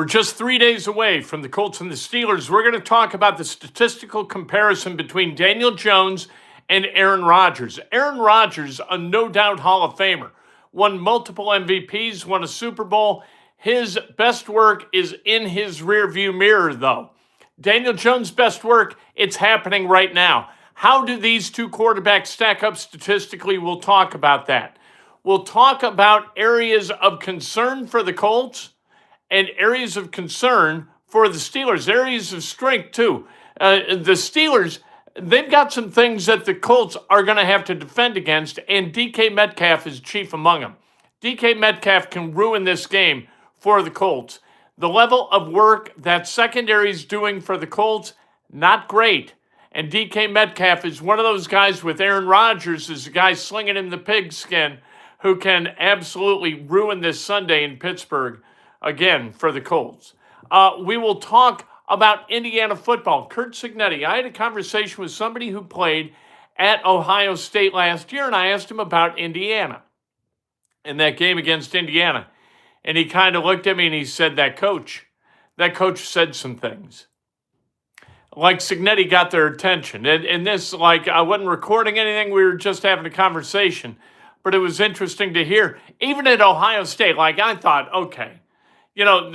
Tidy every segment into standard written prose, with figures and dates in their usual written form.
We're just 3 days away from the Colts and the Steelers. We're going to talk about the statistical comparison between Daniel Jones and Aaron Rodgers. Aaron Rodgers, a no-doubt Hall of Famer, won multiple MVPs, won a Super Bowl. His best work is in his rearview mirror, though. Daniel Jones' best work, it's happening right now. How do these two quarterbacks stack up statistically? We'll talk about that. We'll talk about areas of concern for the Colts and areas of concern for the Steelers, areas of strength too. The Steelers, they've got some things that the Colts are going to have to defend against, and DK Metcalf is chief among them. DK Metcalf can ruin this game for the Colts. The level of work that secondary is doing for the Colts, not great. And DK Metcalf is one of those guys with Aaron Rodgers as a guy slinging in the pigskin who can absolutely ruin this Sunday in Pittsburgh again for the Colts. We will talk about Indiana football. Curt Cignetti, I had a conversation with somebody who played at Ohio State last year, and I asked him about Indiana and that game against Indiana. And he kind of looked at me and he said, that coach said some things. Like Cignetti got their attention. And this, like, I wasn't recording anything. We were just having a conversation. But it was interesting to hear. Even at Ohio State, like, I thought, okay. You know,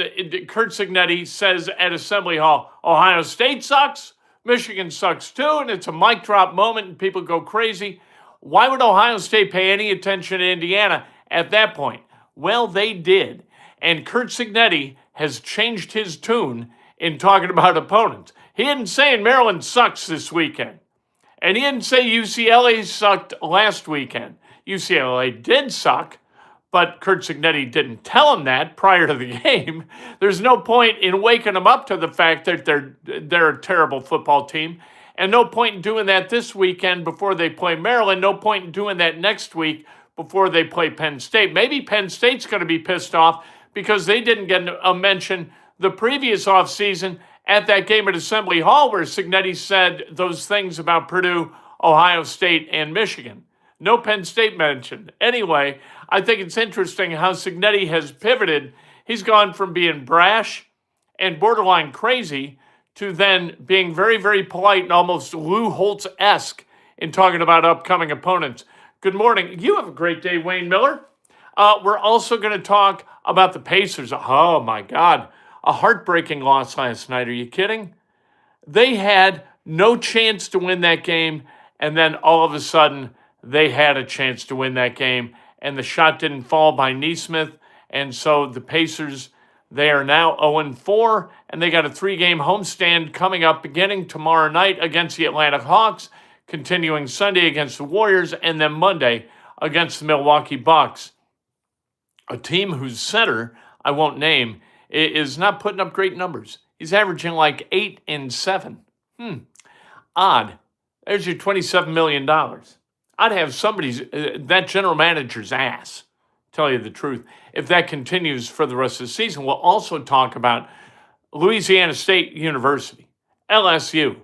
Curt Cignetti says at Assembly Hall, Ohio State sucks, Michigan sucks too, and it's a mic drop moment and people go crazy. Why would Ohio State pay any attention to Indiana at that point? Well, they did. And Curt Cignetti has changed his tune in talking about opponents. He didn't say Maryland sucks this weekend. And he didn't say UCLA sucked last weekend. UCLA did suck. But Curt Cignetti didn't tell him that prior to the game. There's no point in waking him up to the fact that they're a terrible football team. And no point in doing that this weekend before they play Maryland. No point in doing that next week before they play Penn State. Maybe Penn State's going to be pissed off because they didn't get a mention the previous offseason at that game at Assembly Hall where Cignetti said those things about Purdue, Ohio State, and Michigan. No Penn State mentioned. Anyway, I think it's interesting how Cignetti has pivoted. He's gone from being brash and borderline crazy to then being very, very polite and almost Lou Holtz-esque in talking about upcoming opponents. Good morning. You have a great day, Wayne Miller. We're also going to talk about the Pacers. Oh, my God. A heartbreaking loss last night. Are you kidding? They had no chance to win that game, and then all of a sudden, they had a chance to win that game, and the shot didn't fall by Nesmith. And so the Pacers, they are now 0-4, and they got a 3-game homestand coming up beginning tomorrow night against the Atlanta Hawks, continuing Sunday against the Warriors, and then Monday against the Milwaukee Bucks. A team whose center, I won't name, is not putting up great numbers. He's averaging like 8 and 7. Odd. There's your $27 million. I'd have that general manager's ass, tell you the truth, if that continues for the rest of the season. We'll also talk about Louisiana State University, LSU.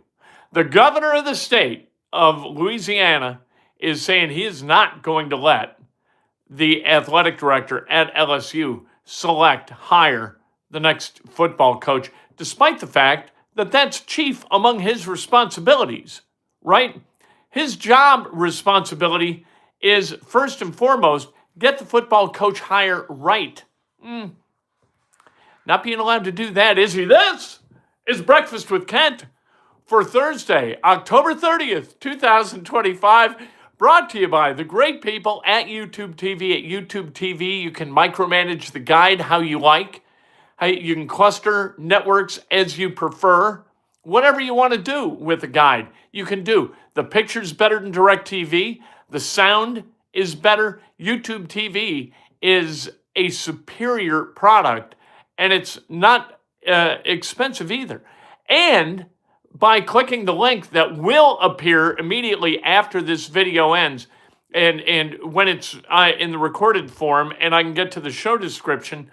The governor of the state of Louisiana is saying he is not going to let the athletic director at LSU hire the next football coach, despite the fact that that's chief among his responsibilities, right? His job responsibility is, first and foremost, get the football coach hire right. Not being allowed to do that, is he? This is Breakfast with Kent for Thursday, October 30th, 2025, brought to you by the great people at YouTube TV. At YouTube TV, you can micromanage the guide how you like. You can cluster networks as you prefer. Whatever you want to do with the guide, you can do. The picture's better than DirecTV. The sound is better. YouTube TV is a superior product, and it's not expensive either. And by clicking the link that will appear immediately after this video ends, and when it's in the recorded form, and I can get to the show description,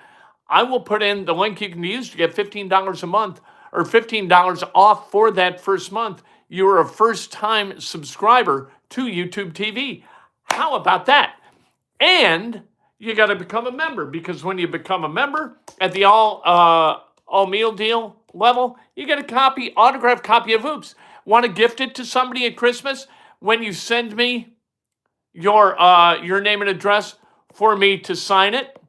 I will put in the link you can use to get $15 a month or $15 off for that first month. You're a first-time subscriber to YouTube TV. How about that? And you got to become a member, because when you become a member, at the all all meal deal level, you get a autographed copy of Hoops. Want to gift it to somebody at Christmas? When you send me your name and address for me to sign it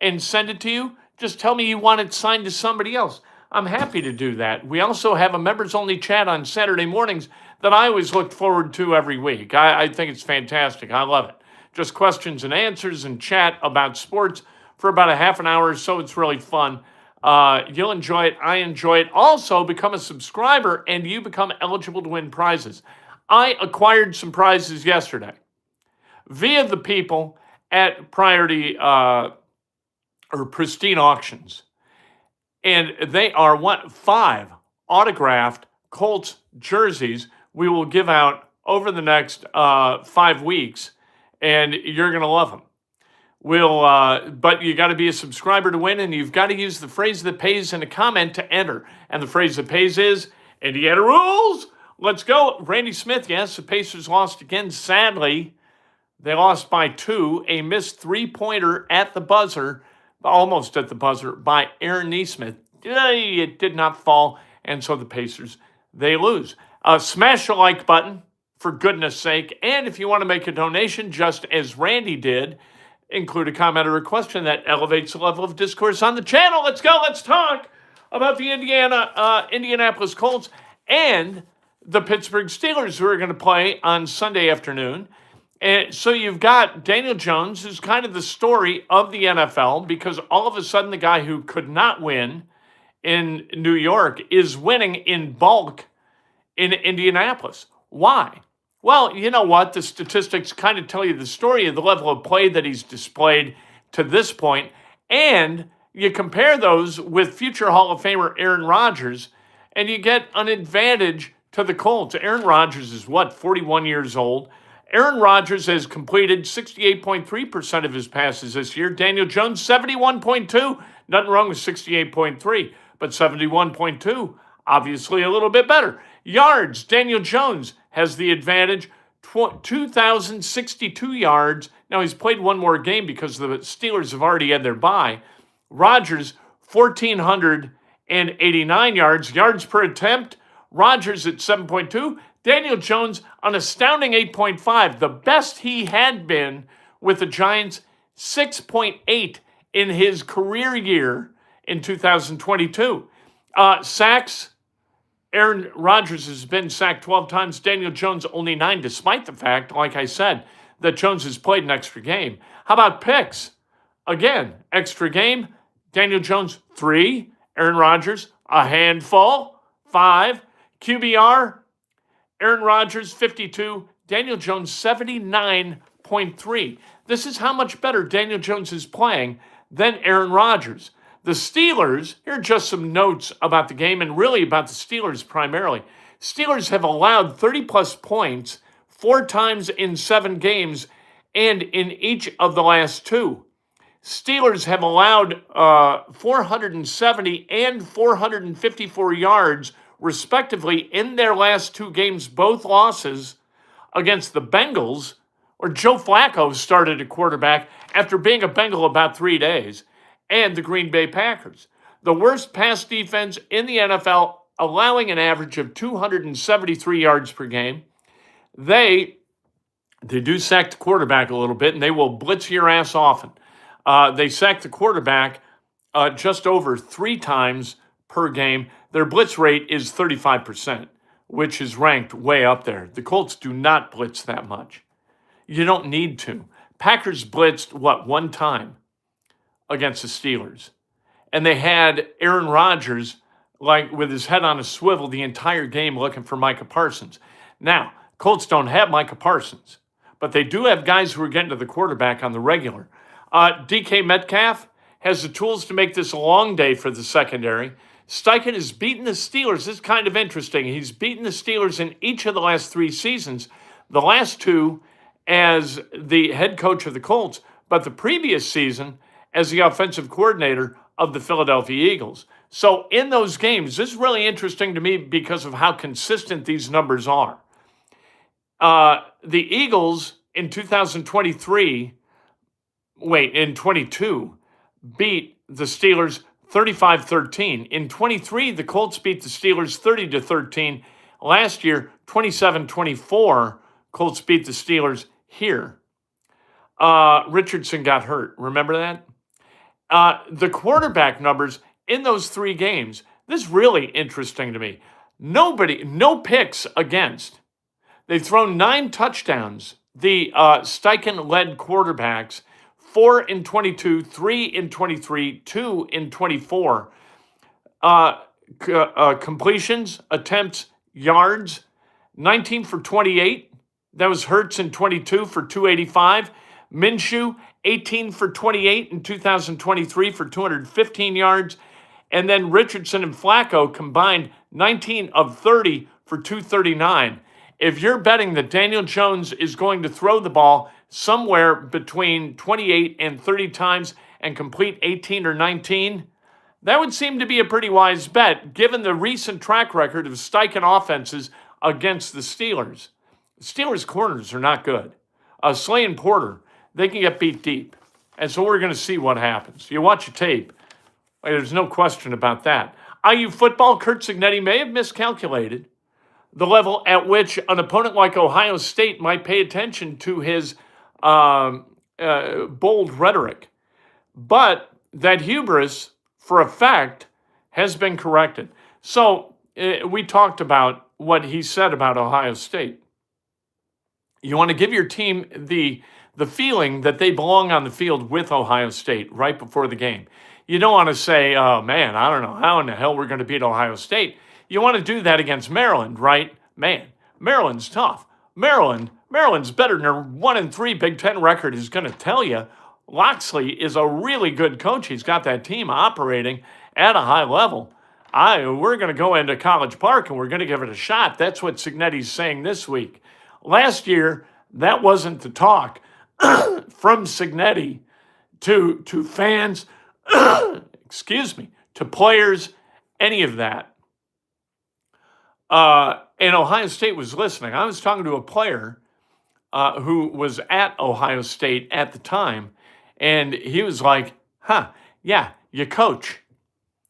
and send it to you, just tell me you want it signed to somebody else. I'm happy to do that. We also have a members-only chat on Saturday mornings that I always look forward to every week. I think it's fantastic. I love it. Just questions and answers and chat about sports for about a half an hour or so. It's really fun. You'll enjoy it. I enjoy it. Also, become a subscriber and you become eligible to win prizes. I acquired some prizes yesterday via the people at Priority or Pristine Auctions. And they are 5 autographed Colts jerseys we will give out over the next 5 weeks, and you're going to love them. But you got to be a subscriber to win, and you've got to use the phrase that pays in a comment to enter. And the phrase that pays is Indiana rules. Let's go. Randy Smith, yes, the Pacers lost again. Sadly, they lost by 2. A missed three-pointer at the buzzer, almost at the buzzer, by Aaron Nesmith. It did not fall, and so the Pacers, they lose. Smash the like button, for goodness sake. And if you want to make a donation, just as Randy did, include a comment or a question that elevates the level of discourse on the channel. Let's go. Let's talk about the Indianapolis Colts and the Pittsburgh Steelers, who are going to play on Sunday afternoon. And so you've got Daniel Jones, who's kind of the story of the NFL, because all of a sudden the guy who could not win in New York is winning in bulk in Indianapolis. Why? Well, you know what? The statistics kind of tell you the story of the level of play that he's displayed to this point. And you compare those with future Hall of Famer Aaron Rodgers, and you get an advantage to the Colts. Aaron Rodgers is 41 years old. Aaron Rodgers has completed 68.3% of his passes this year. Daniel Jones, 71.2. Nothing wrong with 68.3, but 71.2, obviously a little bit better. Yards, Daniel Jones has the advantage, 2,062 yards. Now, he's played one more game because the Steelers have already had their bye. Rodgers, 1,489 yards. Yards per attempt, Rodgers at 7.2. Daniel Jones, an astounding 8.5. The best he had been with the Giants, 6.8 in his career year in 2022. Sacks, Aaron Rodgers has been sacked 12 times. Daniel Jones only 9, despite the fact, like I said, that Jones has played an extra game. How about picks? Again, extra game. Daniel Jones, 3. Aaron Rodgers, a handful, 5. QBR, Aaron Rodgers, 52. Daniel Jones, 79.3. This is how much better Daniel Jones is playing than Aaron Rodgers. The Steelers, here are just some notes about the game and really about the Steelers primarily. Steelers have allowed 30-plus points 4 times in 7 games and in each of the last 2. Steelers have allowed 470 and 454 yards, respectively, in their last 2 games, both losses against the Bengals, where Joe Flacco started at quarterback after being a Bengal about 3 days, and the Green Bay Packers. The worst pass defense in the NFL, allowing an average of 273 yards per game. They do sack the quarterback a little bit, and they will blitz your ass often. They sack the quarterback just over 3 times per game. Their blitz rate is 35%, which is ranked way up there. The Colts do not blitz that much. You don't need to. Packers blitzed, 1 time against the Steelers. And they had Aaron Rodgers, like with his head on a swivel the entire game looking for Micah Parsons. Now, Colts don't have Micah Parsons, but they do have guys who are getting to the quarterback on the regular. DK Metcalf has the tools to make this a long day for the secondary. Steichen has beaten the Steelers. This is kind of interesting. He's beaten the Steelers in each of the last 3 seasons, the last 2 as the head coach of the Colts, but the previous season as the offensive coordinator of the Philadelphia Eagles. So in those games, this is really interesting to me because of how consistent these numbers are. The Eagles in 22 beat the Steelers 35-13. In 23, the Colts beat the Steelers 30-13. Last year, 27-24, Colts beat the Steelers here. Richardson got hurt. Remember that? The quarterback numbers in those 3 games, this is really interesting to me. No picks against. They've thrown 9 touchdowns. The Steichen-led quarterbacks, 4 in 22, 3 in 23, 2 in 24. Completions, attempts, yards, 19 for 28. That was Hurts in 22 for 285. Minshew, 18 for 28 in 2023 for 215 yards. And then Richardson and Flacco combined 19 of 30 for 239. If you're betting that Daniel Jones is going to throw the ball somewhere between 28 and 30 times and complete 18 or 19, that would seem to be a pretty wise bet, given the recent track record of Steichen offenses against the Steelers. The Steelers' corners are not good. Slay and Porter, they can get beat deep. And so we're going to see what happens. You watch a tape, there's no question about that. IU football, Curt Cignetti may have miscalculated the level at which an opponent like Ohio State might pay attention to his bold rhetoric. But that hubris, for a fact, has been corrected. So we talked about what he said about Ohio State. You want to give your team the feeling that they belong on the field with Ohio State right before the game. You don't want to say, oh, man, I don't know how in the hell we're going to beat Ohio State. You want to do that against Maryland, right? Man, Maryland's tough. Maryland's better than their 1-3 Big Ten record is going to tell you. Loxley is a really good coach. He's got that team operating at a high level. We're going to go into College Park and we're going to give it a shot. That's what Cignetti's saying this week. Last year, that wasn't the talk from Cignetti to fans, to players, any of that. And Ohio State was listening. I was talking to a player who was at Ohio State at the time, and he was like, yeah, you coach.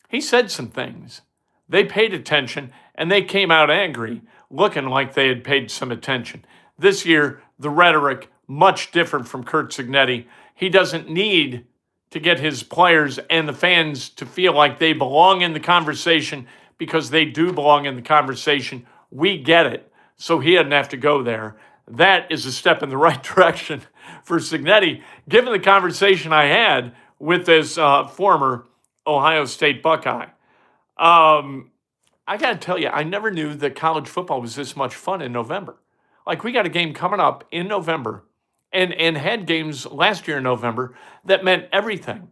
He said some things. They paid attention, and they came out angry, looking like they had paid some attention. This year, the rhetoric, much different from Curt Cignetti. He doesn't need to get his players and the fans to feel like they belong in the conversation, because they do belong in the conversation. We get it. So he doesn't have to go there. That is a step in the right direction for Cignetti, given the conversation I had with this former Ohio State Buckeye. I got to tell you, I never knew that college football was this much fun in November. Like, we got a game coming up in November and had games last year in November that meant everything.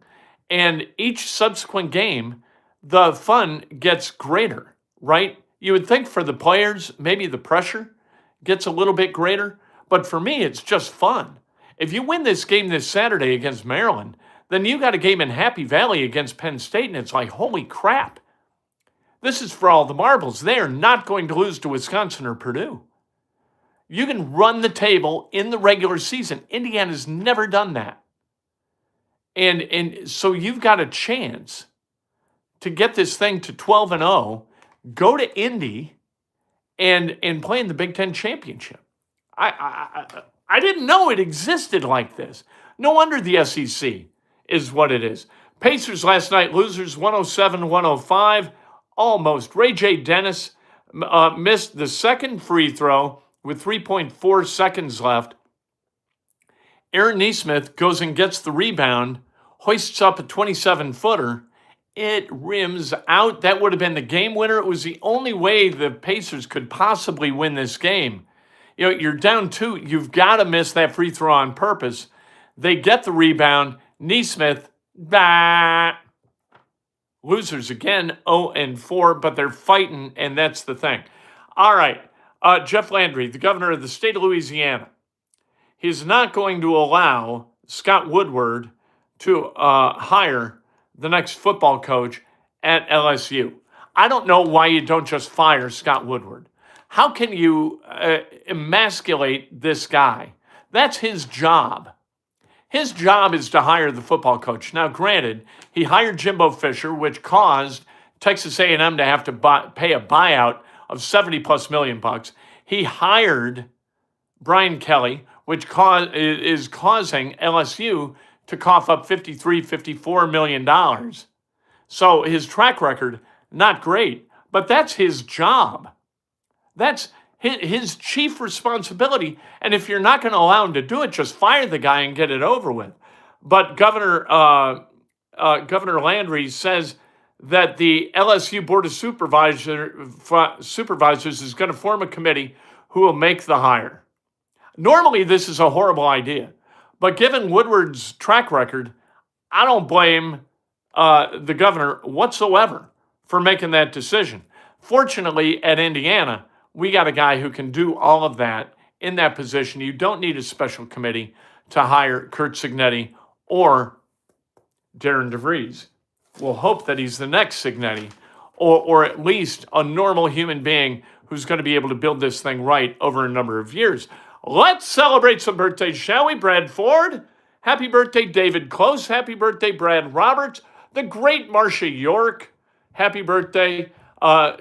And each subsequent game, the fun gets greater, right? You would think for the players, maybe the pressure gets a little bit greater. But for me, it's just fun. If you win this game this Saturday against Maryland, then you got a game in Happy Valley against Penn State, and it's like, holy crap. This is for all the marbles. They are not going to lose to Wisconsin or Purdue. You can run the table in the regular season. Indiana's never done that. And so you've got a chance to get this thing to 12-0, go to Indy, and play in the Big Ten championship. I didn't know it existed like this. No wonder the SEC is what it is. Pacers last night, losers 107-105, almost. Ray J. Dennis missed the second free throw with 3.4 seconds left. Aaron Nesmith goes and gets the rebound, hoists up a 27-footer. It rims out. That would have been the game winner. It was the only way the Pacers could possibly win this game. You know, you're down 2. You've got to miss that free throw on purpose. They get the rebound. Nesmith, losers again, 0-4, but they're fighting, and that's the thing. All right, Geoff Landry, the governor of the state of Louisiana, he's not going to allow Scott Woodward to hire the next football coach at LSU. I don't know why you don't just fire Scott Woodward. How can you emasculate this guy? That's his job. His job is to hire the football coach. Now, granted, he hired Jimbo Fisher, which caused Texas A&M to have to pay a buyout of 70 plus million bucks. He hired Brian Kelly, which is causing LSU to cough up $54 million. So his track record, not great, but that's his job. That's his chief responsibility. And if you're not going to allow him to do it, just fire the guy and get it over with. But Governor Landry says that the LSU Board of Supervisors is going to form a committee who will make the hire. Normally, this is a horrible idea. But given Woodward's track record, I don't blame the governor whatsoever for making that decision. Fortunately, at Indiana, we got a guy who can do all of that in that position. You don't need a special committee to hire Curt Cignetti or Darren DeVries. We'll hope that he's the next Cignetti, or at least a normal human being who's going to be able to build this thing right over a number of years. Let's celebrate some birthdays, shall we? Brad Ford. Happy birthday, David Close. Happy birthday, Brad Roberts. The great Marcia York. Happy birthday,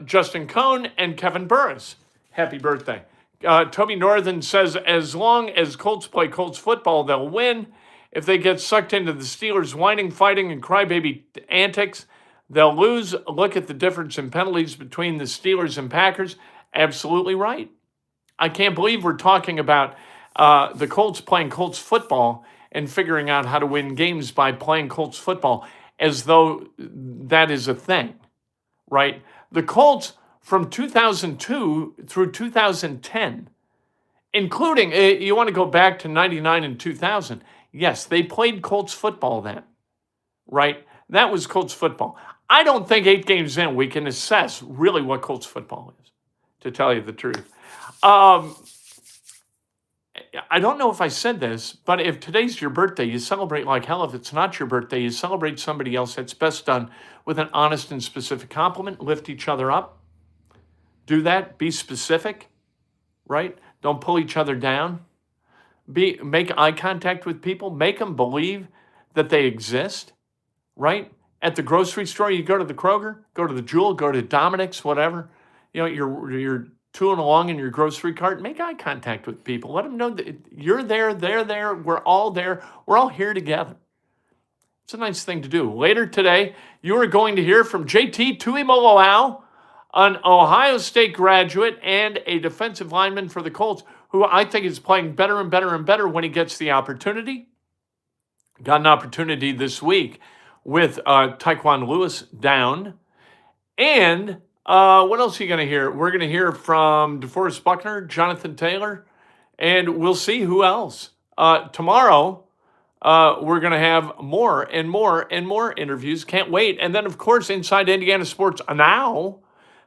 Justin Cohn and Kevin Burris. Happy birthday. Toby Northern says, as long as Colts play Colts football, they'll win. If they get sucked into the Steelers' whining, fighting, and crybaby antics, they'll lose. Look at the difference in penalties between the Steelers and Packers. Absolutely right. I can't believe we're talking about the Colts playing Colts football and figuring out how to win games by playing Colts football as though that is a thing, right? The Colts from 2002 through 2010, including, you want to go back to 99 and 2000, yes, they played Colts football then, right? That was Colts football. I don't think 8 games in we can assess really what Colts football is, to tell you the truth. I don't know if I said this, but if today's your birthday, you celebrate like hell. If it's not your birthday, you celebrate somebody else. That's best done with an honest and specific compliment. Lift each other up. Do that. Be specific, right? Don't pull each other down. Make eye contact with people. Make them believe that they exist, right? At the grocery store, you go to the Kroger, go to the Jewel, go to Dominic's, whatever. You know, you're tooling along in your grocery cart. Make eye contact with people. Let them know that you're there, they're there, we're all there. We're all here together. It's a nice thing to do. Later today, you are going to hear from JT Tuimoloau, an Ohio State graduate and a defensive lineman for the Colts, who I think is playing better and better and better when he gets the opportunity. Got an opportunity this week with Tyquan Lewis down. And what else are you going to hear? We're going to hear from DeForest Buckner, Jonathan Taylor, and we'll see who else. Tomorrow, we're going to have more and more and more interviews. Can't wait. And then, of course, Inside Indiana Sports Now,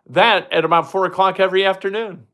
that at about 4 o'clock every afternoon.